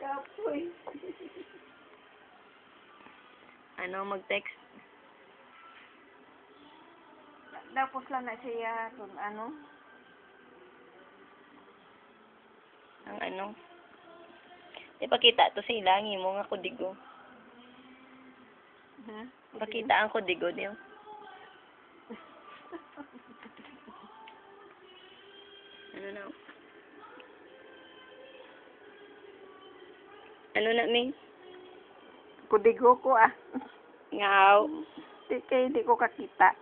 Kapoy. Ano mag-text? Tapos lang na siya kung ano. Ang ano? Ipakita to sa ilangi mo nga kudigo. Ha? Pakita ang kudigo niyo. Ano na? Ano na, Ming? Kudigo ko ah. Ngaw. Hindi ko kakita.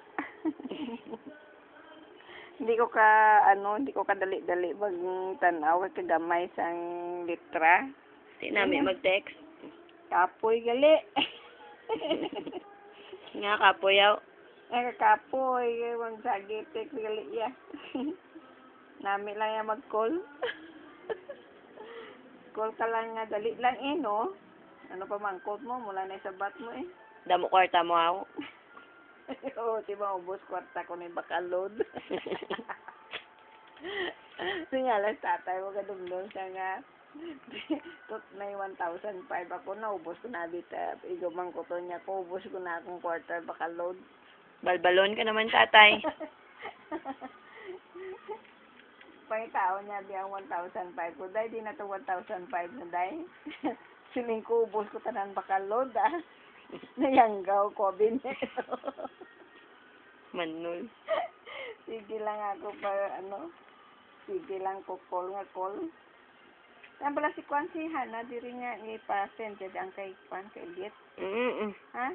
Hindi ko kadali-dali bag tanaw kay gamay sang litra. Di namin mag-text. Kapoy gali. Nga kapoyaw. Ay kapoy, wag sagitik gali ya. Nami lang ya mag-call. Call ka lang nga dali lang no. Ano pa man code mo mula na sa bat mo Damo kwarta mo ako. Oo, di ba ubos kwarta ko na bakalod. Sinyalas tatay mo kadumdum siya nga. Tot na 1,005 ako na ubos ko na dito. Igumang ko to niya ko ubos ko na akong kwarta bakalod. Balbalon ka naman, tatay. Pangitao niya biyang 1,005 ko. Dahil di na to 1,005 na dahil. Siling ko ubos ko tanan bakalod Nayanggaw ko binero. Manul. Sige lang ako para sige lang ko call. Yan pala si Kwan si Hana, diri nga i-pasend ang kay Kwan kay Elliot. Mm. Ha?